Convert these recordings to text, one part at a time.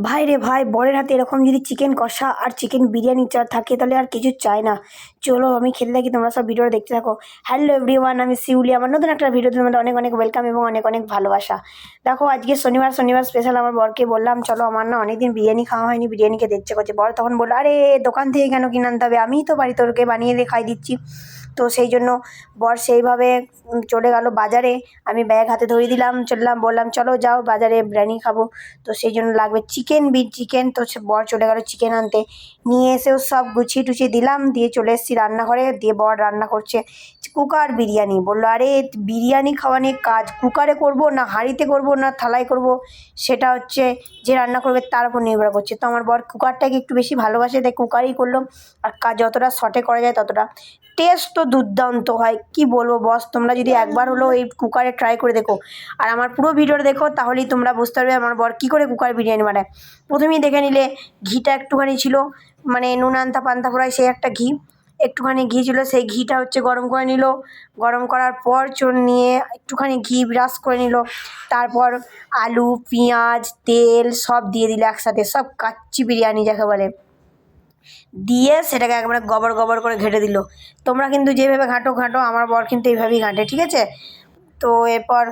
ভাই রে ভাই, বরের হাতে এরকম যদি চিকেন কষা আর চিকেন বিরিয়ানি থাকে তাহলে আর কিছু চাই না। চলো আমি খেতে থাকি, তোমরা সব ভিডিওটা দেখতে থাকো। হ্যালো এভরিওয়ান, আমি শিউলি। আমার নতুন একটা ভিডিওতে তোমাদের অনেক অনেক ওয়েলকাম এবং অনেক অনেক ভালোবাসা। দেখো আজকে শনিবার শনিবার স্পেশাল। আমার বরকে বললাম চলো, আমার না অনেকদিন বিরিয়ানি খাওয়া হয়নি, বিরিয়ানি খেতে ইচ্ছে করছে। বর তখন বললো, আরে দোকান থেকে কেন কিনে আনতে হবে, আমিই তো বাড়িতে ওকে বানিয়ে দিয়ে খাই দিচ্ছি। তো সেই জন্য বর সেইভাবে চলে গেল বাজারে। আমি ব্যাগ হাতে ধরিয়ে দিলাম, চললাম, বললাম চলো যাও বাজারে বিরিয়ানি খাবো। তো সেই জন্য লাগবে চিকেন। তো বর চলে গেল চিকেন আনতে। নিয়ে এসেও সব গুছিয়ে টুছিয়ে দিলাম, দিয়ে চলে এসেছি রান্নাঘরে। দিয়ে বর রান্না করছে কুকার বিরিয়ানি। বললো, আরে বিরিয়ানি খাওয়ানোর কাজ কুকারে করব না হাঁড়িতে করব না থালায় করব, সেটা হচ্ছে যে রান্না করবে তার উপর নির্ভর করছে। তো আমার বর কুকারটাকে একটু বেশি ভালোবাসে, তাই কুকারই করলো। আর কাজ যতটা শর্টে করা যায় ততটা। টেস্ট তো দুর্দান্ত হয়, কি বলবো বস, তোমরা যদি একবার হলেও এই কুকারে ট্রাই করে দেখো আর আমার পুরো ভিডিওটা দেখো, তাহলেই তোমরা বুঝতে পারবে আমার বর কী করে কুকার বিরিয়ানি বানায়। প্রথমেই দেখে নিলে ঘিটা একটুখানি ছিল, মানে নুন আনতা পান্তা ফোড়ায় সেই একটা ঘি, একটুখানি ঘি ছিল, সেই ঘিটা হচ্ছে গরম করে নিল। গরম করার পর নিয়ে একটুখানি ঘি ব্রাশ করে নিল। তারপর আলু পেঁয়াজ তেল সব দিয়ে দিল একসাথে, সব কাচ্চি বিরিয়ানি যাকে বলে, দিয়ে সেটাকে একবারে গবর গবর করে ঘেঁটে দিল। তোমরা কিন্তু যেভাবে ঘাঁটো, আমার বর কিন্তু এইভাবেই ঘাঁটে, ঠিক আছে। তো এরপর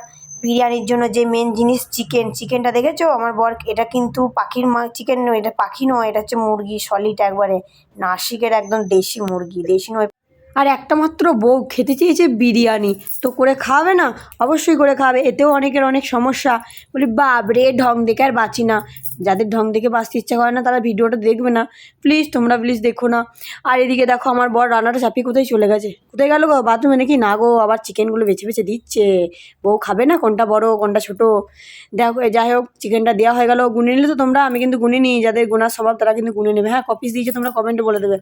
বিরিয়ানির জন্য যে মেন জিনিস চিকেনটা দেখেছো আমার বর, এটা কিন্তু পাখির চিকেন নয়, এটা পাখি নয়, এটা হচ্ছে মুরগি সলিড, একবারে নাসিকের একদম দেশি মুরগি, দেশি নয়। আর একটা মাত্র বউ খেতে চেয়েছে বিরিয়ানি, তো করে খাওয়াবে না? অবশ্যই করে খাওয়াবে। এতেও অনেকের অনেক সমস্যা। বলি বাবরে, ঢং দেখে আর বাঁচি না। যাদের ঢং দেখে বাঁচতে ইচ্ছা করে না তারা ভিডিওটা দেখবে না, প্লিজ দেখো না। আর এদিকে দেখো আমার বর রান্নাটা চাপিয়ে কোথায় চলে গেছে। কোথায় গেল গো, বাথরুমে নাকি? না গো, আবার চিকেনগুলো বেছে বেছে দিচ্ছে। বউ খাবে না কোনটা বড় কোনটা ছোট। দেখো যাই হোক, চিকেনটা দেওয়া হয়ে গেল। গুনে নিলে তো তোমরা, আমি কিন্তু গুনে নিই, যাদের গোনার স্বভাব তারা কিন্তু গুনে নেবে। হ্যাঁ, কপিস দিয়েছে তোমরা কমেন্টে বলে দেবে,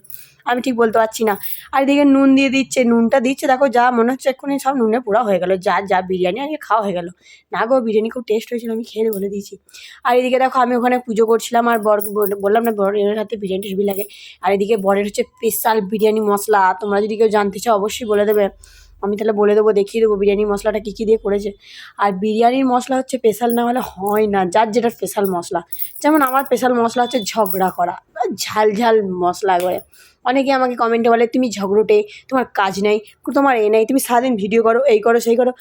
আমি ঠিক বলতে পারছি না। আর এদিকে নুন দিয়ে দিচ্ছে, নুনটা দিচ্ছে দেখো, যা মনে হচ্ছে এক্ষুনি সব নুনে পোড়া হয়ে গেল। যা বিরিয়ানি আজকে খাওয়া হয়ে গেল। না গো, বিরিয়ানি খুব টেস্ট হয়েছিল, আমি খেয়ে বলে দিয়েছি। আর এদিকে দেখো আমি ওখানে পুজো করছিলাম, আর বললাম না বরের হাতে বিরিয়ানিটা হেবি লাগে। আর এদিকে বরের হচ্ছে স্পেশাল বিরিয়ানি মশলা, তোমরা যদি কেউ জানতে চাও অবশ্যই বলে দেবে, আমি তাহলে বলে দেবো, দেখিয়ে দেবো বিরিয়ানি মশলাটা কী কী দিয়ে করেছে। আর বিরিয়ানির মশলা হচ্ছে স্পেশাল না হলে হয় না, যার যেটা স্পেশাল মশলা। যেমন আমার স্পেশাল মশলা হচ্ছে ঝগড়া করা, ঝাল ঝাল মশলা করে। অনেকে আমাকে কমেন্টে বলে তুমি ঝগড়োটে, তোমার কাজ নেই, তোমার এ নেই, তুমি সারাদিন ভিডিও করো, এই করো সেই করো।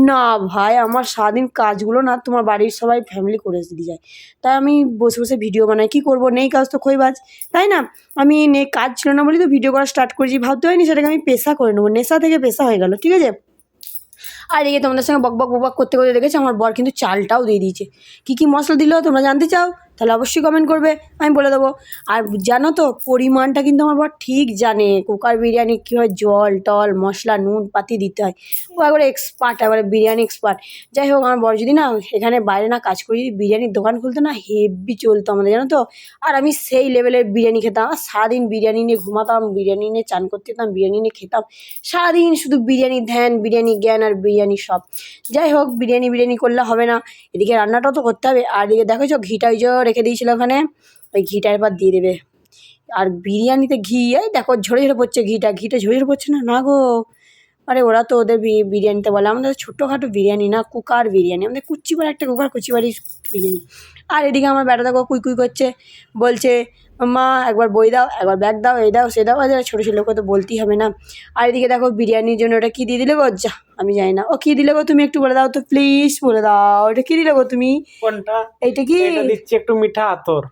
না ভাই, আমার সারাদিন কাজগুলো না তোমার বাড়ির সবাই ফ্যামিলি করে দিয়ে যায়, তাই আমি বসে বসে ভিডিও বানাই। কী করবো, নেই কাজ তো খইবাজ, তাই না? আমি কাজ ছিল না বলেই তো ভিডিও করা স্টার্ট করেছি, ভাবতে হয়নি সেটাকে আমি পেশা করে নেবো, নেশা থেকে পেশা হয়ে গেল, ঠিক আছে। আর এই তোমাদের সঙ্গে বক করতে করতে দেখেছি আমার বর কিন্তু চালটাও দিয়ে দিয়েছে। কী মশলা দিল তোমরা জানতে চাও? তাহলে অবশ্যই কমেন্ট করবে, আমি বলে দেবো। আর জানো তো পরিমাণটা কিন্তু আমার বর ঠিক জানে, কুকার বিরিয়ানি কী হয়, জল টল মশলা নুন পাতি দিতে হয়, ও একবারে এক্সপার্ট, একবারে বিরিয়ানি এক্সপার্ট। যাই হোক, আমার বর যদি না এখানে বাইরে না কাজ করি, বিরিয়ানির দোকান খুলতো না, হেভি চলতো আমাদের, জানো তো। আর আমি সেই লেভেলের বিরিয়ানি খেতাম, আর সারাদিন বিরিয়ানি নিয়ে ঘুমাতাম, বিরিয়ানি নিয়ে চান করতে যেতাম, বিরিয়ানি নিয়ে খেতাম, সারাদিন শুধু বিরিয়ানি ধ্যান, বিরিয়ানি জ্ঞান আর বিরিয়ানি সব। যাই হোক, বিরিয়ানি করলে হবে না, এদিকে রান্নাটাও তো করতে হবে। আর এদিকে দেখো ঘিটা ওই যে রেখে দিয়েছিল ওখানে, ওই ঘিটা এবার দিয়ে দেবে। আর বিরিয়ানিতে ঘি, এই দেখো ঝরে পড়ছে ঘিটা ঝরে পড়ছে না, না গো। আরে ওরা তো ওদের বিরিয়ানিতে বলে, আমাদের ছোট্টখাটো বিরিয়ানি না, কুকার বিরিয়ানি, আমাদের কুচিবার একটা কুকার, কুচিবাড়ির বিরিয়ানি। আর এদিকে আমার বেটা দেখো কুই করছে, বলছে মা একবার বই দাও, একবার ব্যাগ দাও, এই দাও সে দাও। ছোটো ছোটো লোককে তো বলতেই হবে না। আর এদিকে দেখো বিরিয়ানির জন্য ওটা কী দিয়ে দিলে গো, যা আমি জানি না, ও কী দিলে গো, তুমি একটু বলে দাও তো প্লিজ, বলে দাও এটা কী দিলে গো তুমি। কোনটা? এইটা কি দিচ্ছি একটু মিঠা আতর।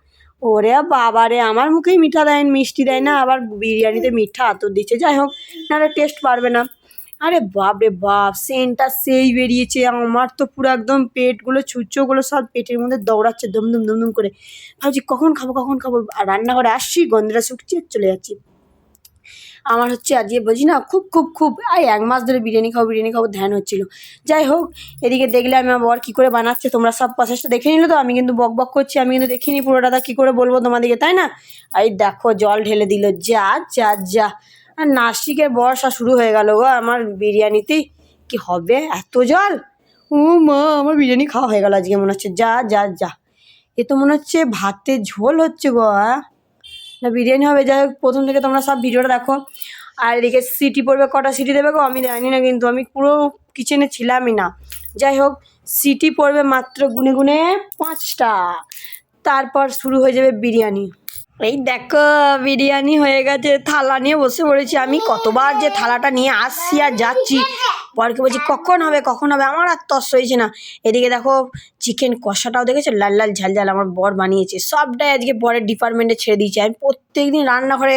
ওরে বাবা রে, আমার মুখেই মিঠা দেয়, মিষ্টি দেয় না, আবার বিরিয়ানিতে মিঠা আতর দিচ্ছে। যাই হোক, নাহলে টেস্ট পারবে না। আরে বাপ রে বাপ, সেন্টটা সেই বেরিয়েছে, আমার তো পুরো একদম পেটগুলো ছুঁচোগুলো সব পেটের মধ্যে দৌড়াচ্ছে দুম করে। ভাবছি কখন খাবো। আর রান্নাঘরে আসছি, গন্ধটা শুকছি, চলে যাচ্ছি। আমার হচ্ছে আজকে বলছি না, খুব এই 1 মাস ধরে বিরিয়ানি খাবো ধ্যান হচ্ছিল। যাই হোক, এদিকে দেখলে আমি আমার বর কী করে বানাচ্ছে, তোমরা সব প্রসেসটা দেখে নিলে তো, আমি কিন্তু বক করছি, আমি কিন্তু দেখিনি পুরোটা, কী করে বলবো তোমাদেরকে, তাই না? এই দেখো জল ঢেলে দিল, যা। আর নাসিকের বর্ষা শুরু হয়ে গেল গো আমার বিরিয়ানিতেই। কি হবে এত জল? ও মা, আমার বিরিয়ানি খাওয়া হয়ে গেল আজকে মনে হচ্ছে। যা, এ তো মনে হচ্ছে ভাতের ঝোল হচ্ছে গো, না বিরিয়ানি হবে। যাই হোক, প্রথম থেকে তোমরা সব ভিডিওটা দেখো। আর এদিকে সিটি পড়বে, কটা সিটি দেবে গো আমি জানি না, কিন্তু আমি পুরো কিচেনে ছিলামই না। যাই হোক, সিটি পড়বে মাত্র গুনে 5টা। তারপর শুরু হয়ে যাবে বিরিয়ানি। এই দেখো বিরিয়ানি হয়ে গেছে, থালা নিয়ে বসে পড়েছি। আমি কতবার যে থালাটা নিয়ে আসছি আর যাচ্ছি, বরকে বলছি কখন হবে কখন হবে, আমার আর তস হয়েছে না। এদিকে দেখো চিকেন কষাটাও দেখেছো, লাল লাল ঝাল ঝাল আমার বর বানিয়েছে। সবটাই আজকে বরের ডিপার্টমেন্টে ছেড়ে দিয়েছি। আমি প্রত্যেক দিন রান্নাঘরে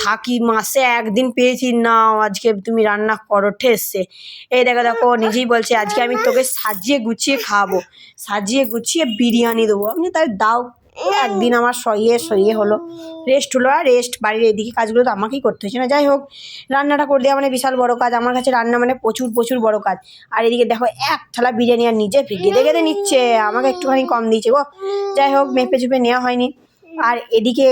থাকি, মাসে একদিন পেয়েছি না আজকে তুমি রান্না করো ঠেসছে। এই দেখো দেখো নিজেই বলছে আজকে আমি তোকে সাজিয়ে গুছিয়ে খাওয়াবো, সাজিয়ে গুছিয়ে বিরিয়ানি দেবো। আমি তাই দাও। একদিন আমার সইয়ে হলো, রেস্ট হলো। আর রেস্ট, বাড়ির এদিকে কাজগুলো তো আমাকেই করতে হচ্ছে না। যাই হোক, রান্নাটা করে দেওয়া মানে বিশাল বড় কাজ আমার কাছে। রান্না মানে প্রচুর প্রচুর বড় কাজ। আর এদিকে দেখো এক থালা বিরিয়ানি আর নিজে গেঁদে গেঁদে নিচ্ছে, আমাকে একটুখানি কম দিয়েছে গো। যাই হোক, মেপে চুপে নেওয়া হয়নি। আর এদিকে